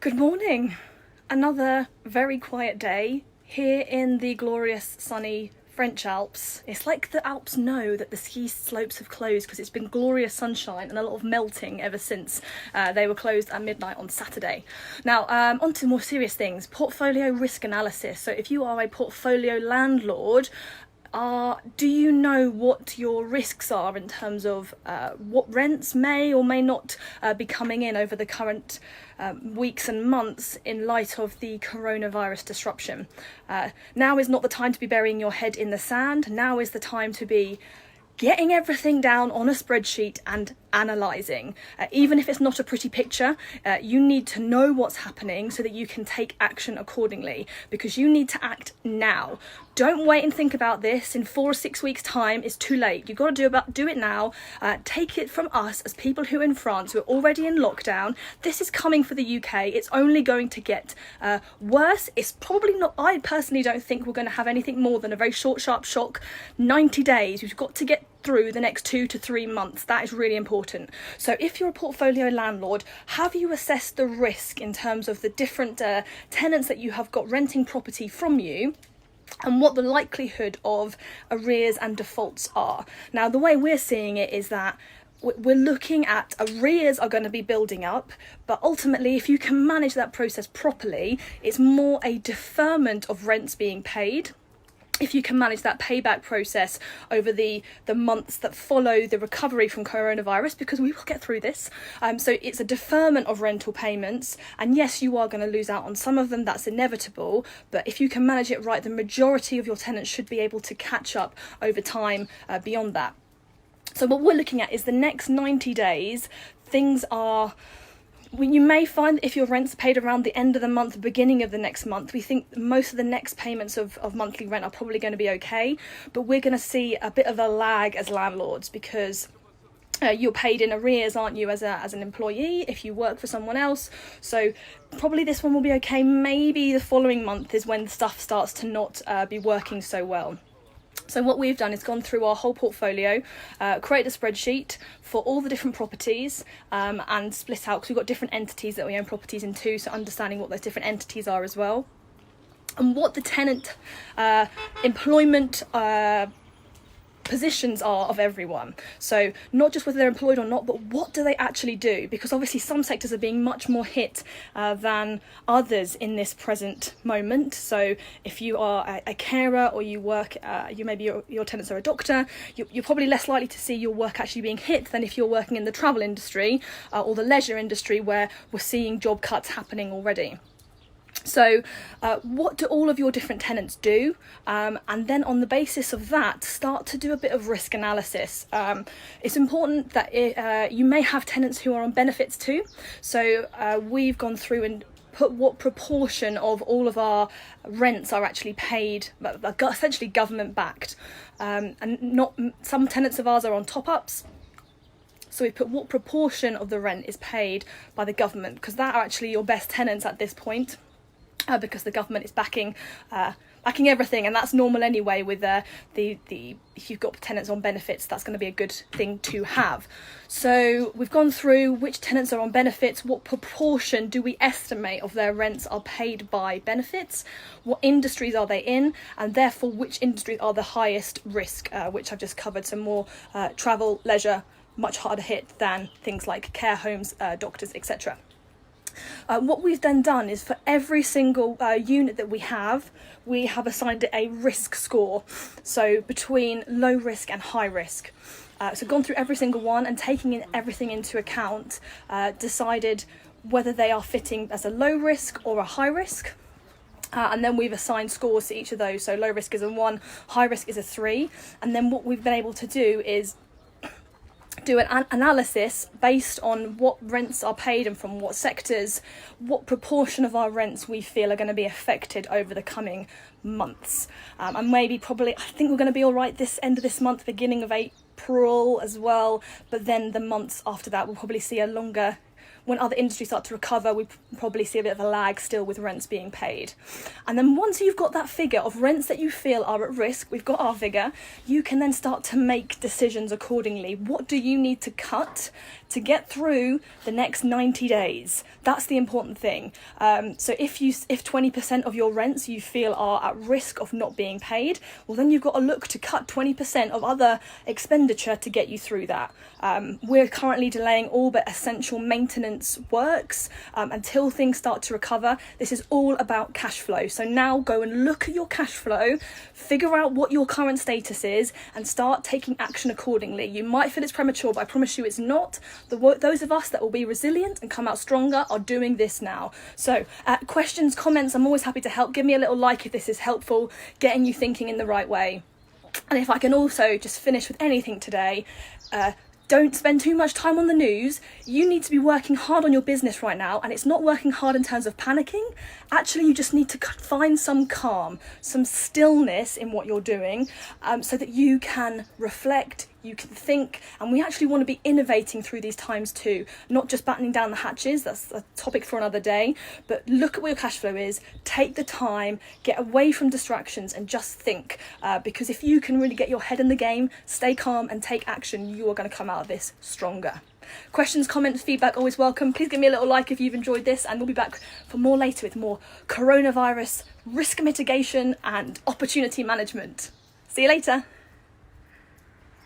Good morning. Another very quiet day here in the glorious sunny French Alps. It's like the Alps know that the ski slopes have closed because it's been glorious sunshine and a lot of melting ever since they were closed at midnight on Saturday. Now, on to more serious things. Portfolio risk analysis. So if you are a portfolio landlord, do you know what your risks are in terms of what rents may or may not be coming in over the current weeks and months in light of the coronavirus disruption? Now is not the time to be burying your head in the sand. Now is the time to be getting everything down on a spreadsheet and analysing. Even if it's not a pretty picture, you need to know what's happening so that you can take action accordingly, because you need to act now. Don't wait and think about this in 4 or 6 weeks' time. It's too late. You've got to do it now. Take it from us as people who are in France, who are already in lockdown. This is coming for the UK. It's only going to get worse. It's probably not, I personally don't think we're going to have anything more than a very short, sharp shock. 90 days. We've got to get through the next 2 to 3 months. That is really important. So if you're a portfolio landlord, have you assessed the risk in terms of the different tenants that you have got renting property from you, and what the likelihood of arrears and defaults are? Now, the way we're seeing it is that we're looking at arrears are going to be building up, but ultimately, if you can manage that process properly, it's more a deferment of rents being paid. If you can manage that payback process over the months that follow the recovery from coronavirus, because we will get through this. So it's a deferment of rental payments. And yes, you are going to lose out on some of them. That's inevitable. But if you can manage it right, the majority of your tenants should be able to catch up over time beyond that. So what we're looking at is the next 90 days, things are... You may find that if your rent's paid around the end of the month, beginning of the next month, we think most of the next payments of monthly rent are probably going to be okay. But we're going to see a bit of a lag as landlords, because you're paid in arrears, aren't you, as an employee if you work for someone else. So probably this one will be okay. Maybe the following month is when stuff starts to not be working so well. So what we've done is gone through our whole portfolio, create a spreadsheet for all the different properties, and split out, because we've got different entities that we own properties into, so understanding what those different entities are as well, and what the tenant employment positions are of everyone. So not just whether they're employed or not, but what do they actually do? Because obviously some sectors are being much more hit than others in this present moment. So if you are a carer, or you work, your tenants are a doctor, you're probably less likely to see your work actually being hit than if you're working in the travel industry or the leisure industry, where we're seeing job cuts happening already. So what do all of your different tenants do? And then on the basis of that, start to do a bit of risk analysis. It's important that you may have tenants who are on benefits too. So we've gone through and put what proportion of all of our rents are actually paid, essentially government backed. And not some tenants of ours are on top-ups. So we put what proportion of the rent is paid by the government, because that are actually your best tenants at this point. Because the government is backing everything, and that's normal anyway. With if you've got tenants on benefits, that's going to be a good thing to have. So we've gone through which tenants are on benefits, what proportion do we estimate of their rents are paid by benefits, what industries are they in, and therefore which industries are the highest risk, which I've just covered. So more travel, leisure, much harder hit than things like care homes, doctors, etc. What we've then done is for every single unit that we have assigned it a risk score, so between low risk and high risk. So gone through every single one and taking everything into account, decided whether they are fitting as a low risk or a high risk. And then we've assigned scores to each of those. So low risk is a 1, high risk is a 3. And then what we've been able to do is do an analysis based on what rents are paid and from what sectors, what proportion of our rents we feel are going to be affected over the coming months. And maybe probably, I think we're going to be all right this end of this month, beginning of April as well. But then the months after that, we'll probably see a longer when other industries start to recover, we probably see a bit of a lag still with rents being paid. And then once you've got that figure of rents that you feel are at risk, we've got our figure, you can then start to make decisions accordingly. What do you need to cut to get through the next 90 days. That's the important thing. So if 20% of your rents you feel are at risk of not being paid, well then you've got to look to cut 20% of other expenditure to get you through that. We're currently delaying all but essential maintenance works until things start to recover. This is all about cash flow. So now go and look at your cash flow, figure out what your current status is, and start taking action accordingly. You might feel it's premature, but I promise you it's not. Those of us that will be resilient and come out stronger are doing this now. So questions, comments, I'm always happy to help. Give me a little like if this is helpful, getting you thinking in the right way. And if I can also just finish with anything today, don't spend too much time on the news. You need to be working hard on your business right now, and it's not working hard in terms of panicking. Actually, you just need to find some calm, some stillness in what you're doing, so that you can reflect, you can think, and we actually want to be innovating through these times too, not just battening down the hatches. That's a topic for another day, but look at what your cash flow is, take the time, get away from distractions and just think, because if you can really get your head in the game, stay calm and take action, you are going to come out of this stronger. Questions, comments, feedback, always welcome. Please give me a little like if you've enjoyed this, and we'll be back for more later with more coronavirus risk mitigation and opportunity management. See you later.